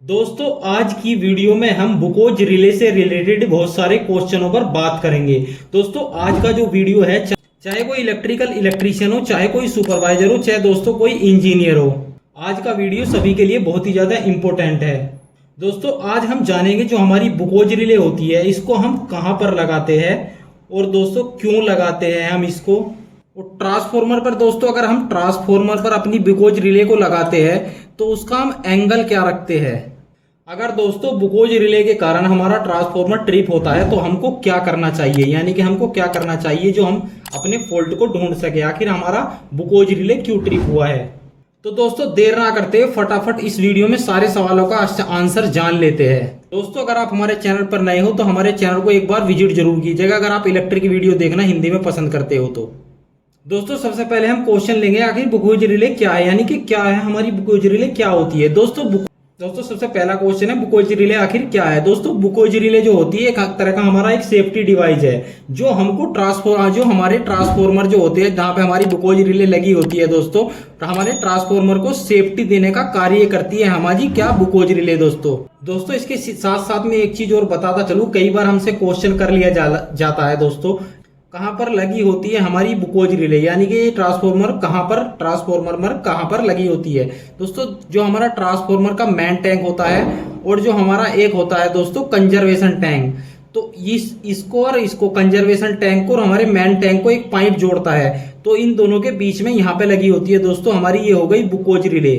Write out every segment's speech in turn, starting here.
दोस्तों आज की वीडियो में हम बुकोज रिले से रिलेटेड बहुत सारे क्वेश्चनों पर बात करेंगे। दोस्तों आज का जो वीडियो है चाहे कोई इलेक्ट्रीशियन हो, चाहे कोई सुपरवाइजर हो, चाहे दोस्तों कोई इंजीनियर हो, आज का वीडियो सभी के लिए बहुत ही ज्यादा इंपॉर्टेंट है। दोस्तों आज हम जानेंगे जो हमारी बुकोज रिले होती है इसको हम कहाँ पर लगाते हैं और दोस्तों क्यों लगाते हैं हम इसको। और ट्रांसफॉर्मर पर दोस्तों अगर हम ट्रांसफॉर्मर पर अपनी बुकोज रिले को लगाते हैं तो उसका हम एंगल क्या रखते हैं। अगर दोस्तों बुकोज रिले के कारण हमारा ट्रांसफॉर्मर ट्रिप होता है तो हमको क्या करना चाहिए, यानी कि हमको क्या करना चाहिए जो हम अपने फॉल्ट को ढूंढ सके आखिर हमारा बुकोज रिले क्यों ट्रिप हुआ है। तो दोस्तों देर ना करते हुए फटाफट इस वीडियो में सारे सवालों का आंसर जान लेते हैं। दोस्तों अगर आप हमारे चैनल पर नए हो तो हमारे चैनल को एक बार विजिट जरूर कीजिएगा अगर आप इलेक्ट्रिक वीडियो देखना हिंदी में पसंद करते हो तो। दोस्तों सबसे पहले हम क्वेश्चन लेंगे आखिर बुकोज रिले क्या है, यानी कि क्या है हमारी बुकोज रिले क्या होती है। दोस्तों सबसे पहला क्वेश्चन है बुकोज रिले आखिर क्या है। दोस्तों बुकोज रिले जो होती है एक तरह का हमारा एक सेफ्टी डिवाइस है जो हमको जो हमारे ट्रांसफॉर्मर जो होते हैं जहां पे हमारी बुकोज रिले लगी होती है दोस्तों, तो हमारे ट्रांसफॉर्मर को सेफ्टी देने का कार्य करती है हमारी क्या बुकोज रिले। दोस्तों इसके साथ साथ में एक चीज और बताता चलूं, कई बार हमसे क्वेश्चन कर लिया जाता है दोस्तों कहां पर लगी होती है हमारी बुकोज रिले, यानी कि ट्रांसफॉर्मर कहां पर लगी होती है। दोस्तों जो हमारा ट्रांसफॉर्मर का मेन टैंक होता है और जो हमारा एक होता है दोस्तों कंजर्वेशन टैंक, तो इसको कंजर्वेशन टैंक को और हमारे मेन टैंक को एक पाइप जोड़ता है, तो इन दोनों के बीच में यहाँ पे लगी होती है दोस्तों हमारी ये हो गई बुकोज रिले।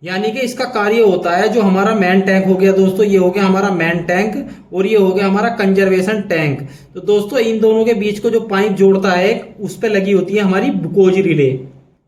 यानी कि इसका कार्य होता है जो हमारा मेन टैंक हो गया दोस्तों, ये हो गया हमारा मेन टैंक और ये हो गया हमारा कंजर्वेशन टैंक। तो दोस्तों इन दोनों के बीच को जो पाइप जोड़ता है उस पे लगी होती है हमारी बुकोज रिले।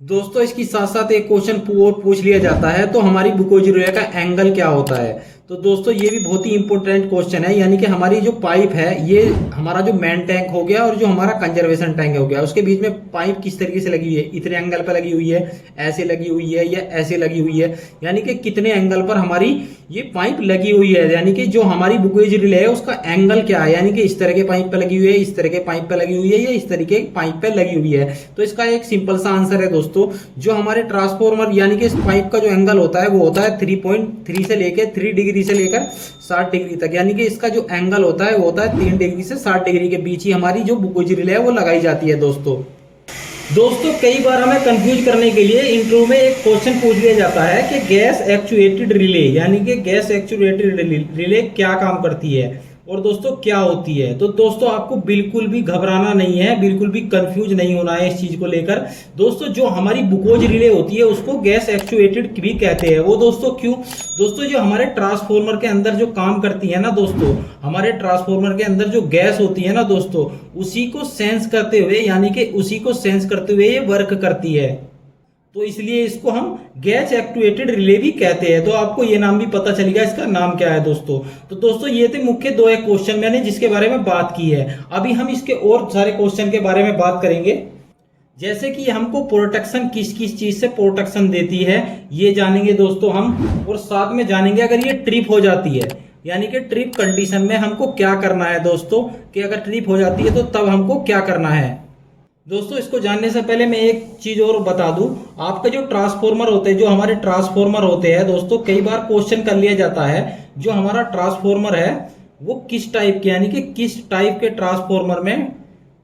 दोस्तों इसकी साथ साथ एक क्वेश्चन पूछ लिया जाता है तो हमारी बुकोज रिले का एंगल क्या होता है। तो दोस्तों ये भी बहुत ही इंपॉर्टेंट क्वेश्चन है, यानी कि हमारी जो पाइप है ये हमारा जो मेन टैंक हो गया और जो हमारा कंजर्वेशन टैंक हो गया उसके बीच में पाइप किस तरीके से लगी हुई है, इतने एंगल पर लगी हुई है, ऐसे लगी हुई है या ऐसे लगी हुई है, यानी कि कितने एंगल पर हमारी ये पाइप लगी हुई है, यानी कि जो हमारी बुकोज रिले है उसका एंगल क्या है, यानी कि इस तरह के पाइप पे लगी हुई है, इस तरह के पाइप पे लगी हुई है या इस तरीके के पाइप पे लगी हुई है। तो इसका एक सिंपल सा आंसर है दोस्तों, जो हमारे ट्रांसफॉर्मर यानी कि इस पाइप का जो एंगल होता है वो होता है 3.3 से लेकर 3 डिग्री से लेकर 60 डिग्री तक, यानी कि इसका जो एंगल होता है वो होता है 3 डिग्री से 60 डिग्री के बीच ही हमारी जो बुकोज रिले है वो लगाई जाती है। दोस्तों कई बार हमें कंफ्यूज करने के लिए इंट्रो में एक क्वेश्चन पूछ लिया जाता है कि गैस एक्चुएटेड रिले, यानी कि गैस एक्चुएटेड रिले क्या काम करती है और दोस्तों क्या होती है। तो दोस्तों आपको बिल्कुल भी घबराना नहीं है, बिल्कुल भी कंफ्यूज नहीं होना है इस चीज को लेकर। दोस्तों जो हमारी बुकोज रिले होती है उसको गैस एक्चुएटेड भी कहते हैं। वो दोस्तों क्यों? दोस्तों जो हमारे ट्रांसफॉर्मर के अंदर जो काम करती है ना दोस्तों, हमारे ट्रांसफॉर्मर के अंदर जो गैस होती है ना दोस्तों, उसी को सेंस करते हुए, यानी कि उसी को सेंस करते हुए ये वर्क करती है, तो इसलिए इसको हम गैस एक्चुएटेड रिले भी कहते हैं। तो आपको ये नाम भी पता चलेगा इसका नाम क्या है दोस्तों। तो दोस्तों ये थे मुख्य दो एक क्वेश्चन मैंने जिसके बारे में बात की है। अभी हम इसके और सारे क्वेश्चन के बारे में बात करेंगे, जैसे कि हमको प्रोटेक्शन किस किस चीज से प्रोटेक्शन देती है ये जानेंगे दोस्तों हम, और साथ में जानेंगे अगर ये ट्रिप हो जाती है, यानी कि ट्रिप कंडीशन में हमको क्या करना है दोस्तों, कि अगर ट्रिप हो जाती है तो तब हमको क्या करना है। दोस्तों इसको जानने से पहले मैं एक चीज और बता दूं, आपके जो ट्रांसफॉर्मर होते हैं, जो हमारे ट्रांसफॉर्मर होते हैं दोस्तों, कई बार क्वेश्चन कर लिया जाता है जो हमारा ट्रांसफॉर्मर है वो किस टाइप के, यानी कि किस टाइप के ट्रांसफॉर्मर में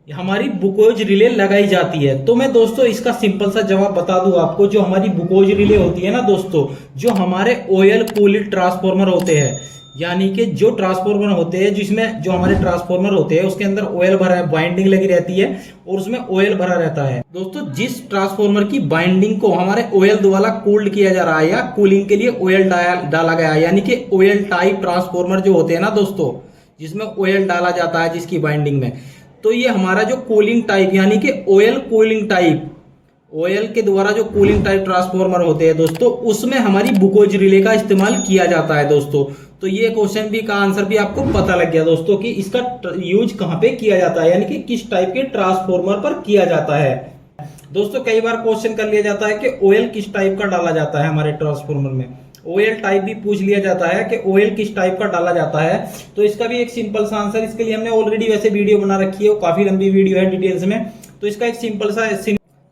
हमारी बुकोज रिले लगाई जाती है। तो मैं दोस्तों इसका सिंपल सा जवाब बता दूं आपको, जो हमारी बुकोज रिले होती है ना दोस्तों, जो हमारे ऑयल कूल्ड ट्रांसफॉर्मर होते हैं, यानी कि जो ट्रांसफॉर्मर होते हैं जिसमें जो हमारे ट्रांसफॉर्मर होते हैं उसके अंदर ऑयल भरा है, बाइंडिंग लगी रहती है और उसमें ऑयल भरा रहता है। दोस्तों जिस ट्रांसफॉर्मर की बाइंडिंग को हमारे ऑयल द्वारा कूल्ड किया जा रहा है या कूलिंग के लिए ऑयल डाला गया है, यानी कि ऑयल टाइप ट्रांसफॉर्मर जो होते हैं ना दोस्तों, जिसमें ऑयल डाला जाता है जिसकी बाइंडिंग में, तो ये हमारा जो कूलिंग टाइप यानी कि ऑयल कूलिंग टाइप, ऑयल के द्वारा जो कूलिंग टाइप ट्रांसफॉर्मर होते हैं दोस्तों, उसमें हमारी बुकोज रिले का इस्तेमाल किया जाता है दोस्तों। तो ये क्वेश्चन भी का आंसर भी आपको पता लग गया दोस्तों कि इसका यूज कहां पे किया जाता है, यानी कि किस टाइप के ट्रांसफॉर्मर पर किया जाता है। दोस्तों कई बार क्वेश्चन कर लिया जाता है कि ऑयल किस टाइप का डाला जाता है हमारे ट्रांसफॉर्मर में, ऑयल टाइप भी पूछ लिया जाता है कि ऑयल किस टाइप का डाला जाता है। तो इसका भी एक सिंपल सा आंसर, इसके लिए हमने ऑलरेडी वैसे वीडियो बना रखी है, वो काफी लंबी वीडियो है डिटेल्स में, तो इसका एक सिंपल सा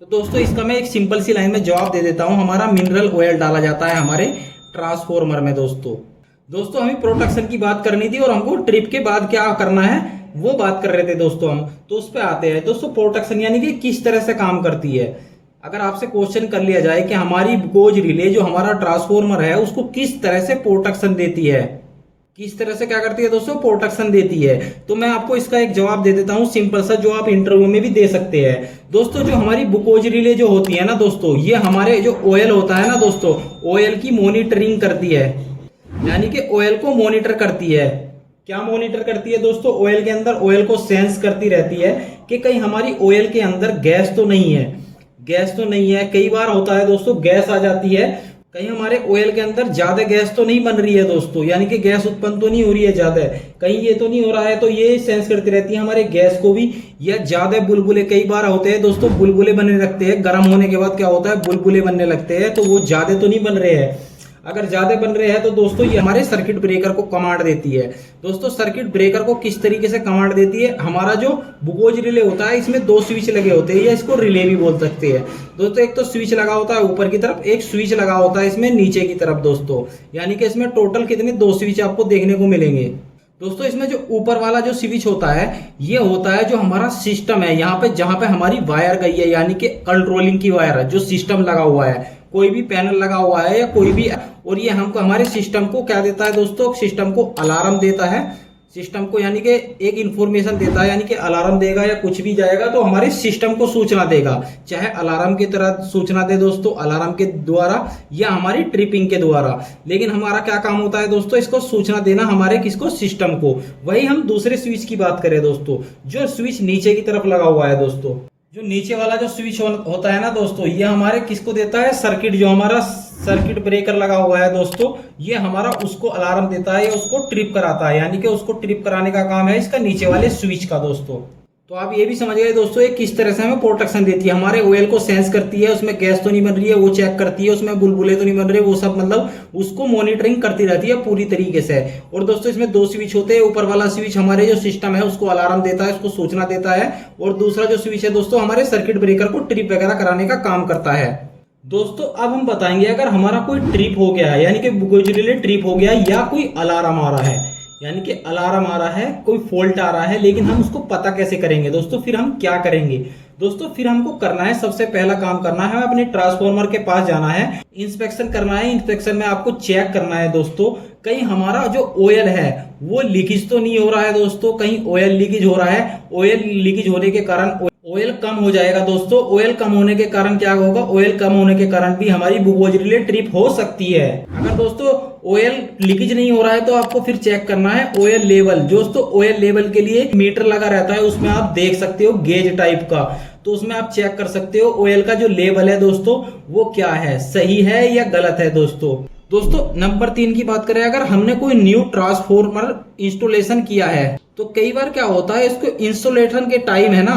तो दोस्तों इसका मैं एक सिंपल सी लाइन में जवाब दे देता हूं, हमारा मिनरल ऑयल डाला जाता है हमारे ट्रांसफॉर्मर में दोस्तों हमें प्रोटेक्शन की बात करनी थी और हमको ट्रिप के बाद क्या करना है वो बात कर रहे थे दोस्तों हम। तो उस पे आते हैं दोस्तों, प्रोटेक्शन यानी कि किस तरह से काम करती है। अगर आपसे क्वेश्चन कर लिया जाए कि हमारी बुकोज रिले जो हमारा ट्रांसफॉर्मर है उसको किस तरह से प्रोटेक्शन देती है, किस तरह से क्या करती है दोस्तों, प्रोटेक्शन देती है, तो मैं आपको इसका एक जवाब दे देता हूं सिंपल सा, जो आप इंटरव्यू में भी दे सकते हैं। दोस्तों जो हमारी बुकोज रिले जो होती है ना दोस्तों, ये हमारे जो ऑयल होता है ना दोस्तों, ऑयल की मॉनिटरिंग करती है, यानी कि ऑयल को मॉनिटर करती है। क्या मॉनिटर करती है दोस्तों, ऑयल के अंदर ऑयल को सेंस करती रहती है कि कहीं हमारी ऑयल के अंदर गैस तो नहीं है, गैस तो नहीं है। कई बार होता है दोस्तों गैस आ जाती है, कहीं हमारे ऑयल के अंदर ज्यादा गैस तो नहीं बन रही है दोस्तों, यानी कि गैस उत्पन्न तो नहीं हो रही है ज्यादा, कहीं ये तो नहीं हो रहा है, तो ये सेंस करती रहती है हमारे गैस को भी, या ज्यादा बुलबुले कई बार होते हैं दोस्तों, बुलबुले बनने लगते हैं, गर्म होने के बाद क्या होता है बुलबुले बनने लगते हैं, तो वो ज्यादा तो नहीं बन रहे हैं। अगर ज्यादा बन रहे हैं तो दोस्तों ये हमारे सर्किट ब्रेकर को कमांड देती है। दोस्तों सर्किट ब्रेकर को किस तरीके से कमांड देती है, हमारा जो बुकोज रिले होता है इसमें दो स्विच लगे होते हैं, या इसको रिले भी बोल सकते हैं दोस्तों। एक तो स्विच लगा होता है ऊपर की तरफ, एक स्विच लगा होता है इसमें नीचे की तरफ दोस्तों, यानी कि इसमें टोटल कितने दो स्विच आपको देखने को मिलेंगे दोस्तों। इसमें जो ऊपर वाला जो स्विच होता है ये होता है जो हमारा सिस्टम है, यहाँ पे जहां पे हमारी वायर गई है, यानी कि कंट्रोलिंग की वायर है, जो सिस्टम लगा हुआ है, कोई भी पैनल लगा हुआ है या कोई भी, और ये हमको हमारे सिस्टम को क्या देता है दोस्तों, सिस्टम को अलार्म देता है, सिस्टम को यानी कि एक इंफॉर्मेशन देता है, यानी कि अलार्म देगा या कुछ भी जाएगा तो हमारे सिस्टम को सूचना देगा, चाहे अलार्म की तरह सूचना दे दोस्तों, अलार्म के द्वारा या हमारी ट्रिपिंग के द्वारा। लेकिन हमारा क्या काम होता है दोस्तों, इसको सूचना देना हमारे किसको, सिस्टम को। वही हम दूसरे स्विच की बात करें दोस्तों, जो स्विच नीचे की तरफ लगा हुआ है दोस्तों, जो नीचे वाला जो स्विच होता है ना दोस्तों, ये हमारे किसको देता है, सर्किट, जो हमारा सर्किट ब्रेकर लगा हुआ है दोस्तों, ये हमारा उसको अलार्म देता है या उसको ट्रिप कराता है, यानी कि उसको ट्रिप कराने का काम है इसका नीचे वाले स्विच का दोस्तों। तो आप ये भी समझ गए दोस्तों ये किस तरह से हमें प्रोटेक्शन देती है, हमारे ऑयल को सेंस करती है, उसमें गैस तो नहीं बन रही है वो चेक करती है, उसमें बुलबुले तो नहीं बन रहे, वो सब मतलब उसको मॉनिटरिंग करती रहती है पूरी तरीके से। और दोस्तों इसमें दो स्विच होते हैं, ऊपर वाला स्विच हमारे जो सिस्टम है उसको अलार्म देता है, उसको सूचना देता है, और दूसरा जो स्विच है दोस्तों हमारे सर्किट ब्रेकर को ट्रिप वगैरह कराने का काम करता है दोस्तों। अब हम बताएंगे अगर हमारा कोई ट्रिप हो गया है, यानी कि बुकोज रिले ट्रिप हो गया, या कोई अलार्म आ रहा है, यानी कि अलार्म आ रहा है, कोई फॉल्ट आ रहा है, लेकिन हम उसको पता कैसे करेंगे दोस्तों, फिर हम क्या करेंगे दोस्तों। फिर हमको करना है, सबसे पहला काम करना है, अपने ट्रांसफॉर्मर के पास जाना है, इंस्पेक्शन करना है। इंस्पेक्शन में आपको चेक करना है दोस्तों कहीं हमारा जो ऑयल है वो लीकेज तो नहीं हो रहा है दोस्तों, कहीं ऑयल लीकेज हो रहा है, ऑयल लीकेज होने के कारण ऑयल कम हो जाएगा दोस्तों। ऑयल कम होने के कारण क्या होगा, ऑयल कम होने के कारण भी हमारी बुकोज रिले ट्रिप हो सकती है। अगर दोस्तों ऑयल लीकेज नहीं हो रहा है तो आपको फिर चेक करना है ऑयल लेवल। दोस्तों ऑयल लेवल के लिए मीटर लगा रहता है, उसमें आप देख सकते हो गेज टाइप का, तो उसमें आप चेक कर सकते हो ऑयल का जो लेवल है दोस्तों वो क्या है, सही है या गलत है दोस्तों। नंबर 3 की बात करें, अगर हमने कोई न्यू ट्रांसफॉर्मर इंस्टॉलेशन किया है तो कई बार क्या होता है, इसको इंस्टॉलेशन के टाइम है ना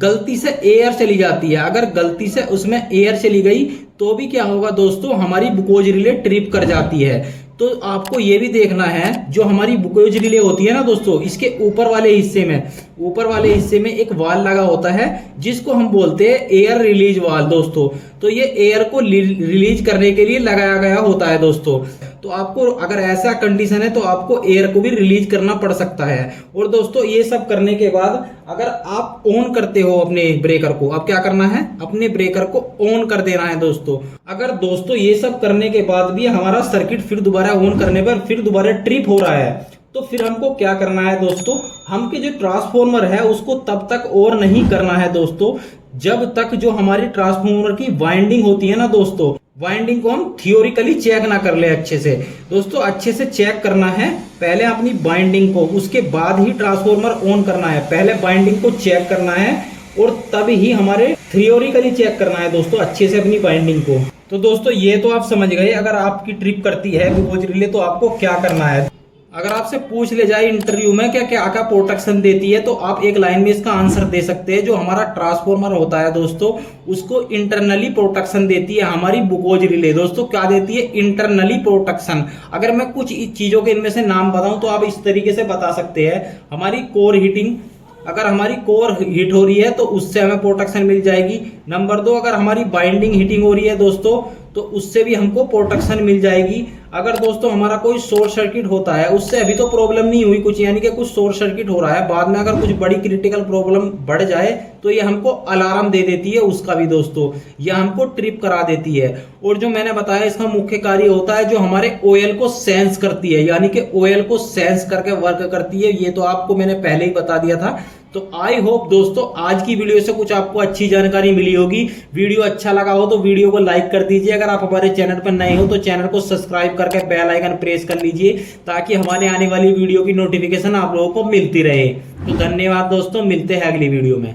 गलती से एयर चली जाती है। अगर गलती से उसमें एयर चली गई तो भी क्या होगा दोस्तों, हमारी बुकोज रिले ट्रिप कर जाती है। तो आपको ये भी देखना है, जो हमारी बुकोज रिले होती है ना दोस्तों, इसके ऊपर वाले हिस्से में एक वाल लगा होता है जिसको हम बोलते हैं एयर रिलीज वाल दोस्तों। तो ये एयर को रिलीज करने के लिए लगाया गया होता है दोस्तों। तो आपको अगर ऐसा कंडीशन है तो आपको एयर को भी रिलीज करना पड़ सकता है। और दोस्तों ये सब करने के बाद अगर आप ऑन करते हो अपने ब्रेकर को, अब क्या करना है, अपने ब्रेकर को ऑन कर देना है दोस्तों। अगर दोस्तों ये सब करने के बाद भी हमारा सर्किट फिर दोबारा ऑन करने पर फिर दोबारा ट्रिप हो रहा है, तो फिर हमको क्या करना है दोस्तों, हमके जो ट्रांसफॉर्मर है उसको तब तक और नहीं करना है दोस्तों जब तक जो हमारी ट्रांसफॉर्मर की वाइंडिंग होती है ना दोस्तों, वाइंडिंग को हम थियोरिकली चेक ना कर ले अच्छे से दोस्तों। अच्छे से चेक करना है पहले अपनी बाइंडिंग को, उसके बाद ही ट्रांसफॉर्मर ऑन करना है। पहले बाइंडिंग को चेक करना है और तब ही हमारे थियोरिकली चेक करना है दोस्तों अच्छे से अपनी बाइंडिंग को। तो दोस्तों ये तो आप समझ गए, अगर आपकी ट्रिप करती है बुकोज रिले तो आपको क्या करना है। अगर आपसे पूछ ले जाए इंटरव्यू में क्या क्या क्या प्रोटेक्शन देती है, तो आप एक लाइन में इसका आंसर दे सकते हैं। जो हमारा ट्रांसफॉर्मर होता है दोस्तों उसको इंटरनली प्रोटेक्शन देती है हमारी बुकोज रिले दोस्तों। क्या देती है, इंटरनली प्रोटेक्शन। अगर मैं कुछ चीजों के इनमें से नाम बताऊं तो आप इस तरीके से बता सकते हैं, हमारी कोर हीटिंग, अगर हमारी कोर हीट हो रही है तो उससे हमें प्रोटेक्शन मिल जाएगी। नंबर 2, अगर हमारी बाइंडिंग हीटिंग हो रही है दोस्तों तो उससे भी हमको प्रोटेक्शन मिल जाएगी। अगर दोस्तों हमारा कोई शॉर्ट सर्किट होता है, उससे अभी तो प्रॉब्लम नहीं हुई कुछ, यानी कि कुछ शॉर्ट सर्किट हो रहा है, बाद में अगर कुछ बड़ी क्रिटिकल प्रॉब्लम बढ़ जाए तो ये हमको अलार्म दे देती है उसका भी दोस्तों, यह हमको ट्रिप करा देती है। और जो मैंने बताया इसका मुख्य कार्य होता है जो हमारे ऑयल को सेंस करती है, यानी कि ऑयल को सेंस करके वर्क करती है, ये तो आपको मैंने पहले ही बता दिया था। तो आई होप दोस्तों आज की वीडियो से कुछ आपको अच्छी जानकारी मिली होगी। वीडियो अच्छा लगा हो तो वीडियो को लाइक कर दीजिए, अगर आप हमारे चैनल पर नए हो तो चैनल को सब्सक्राइब करके बेल आइकन प्रेस कर लीजिए ताकि हमारे आने वाली वीडियो की नोटिफिकेशन आप लोगों को मिलती रहे। तो धन्यवाद दोस्तों, मिलते हैं अगली वीडियो में।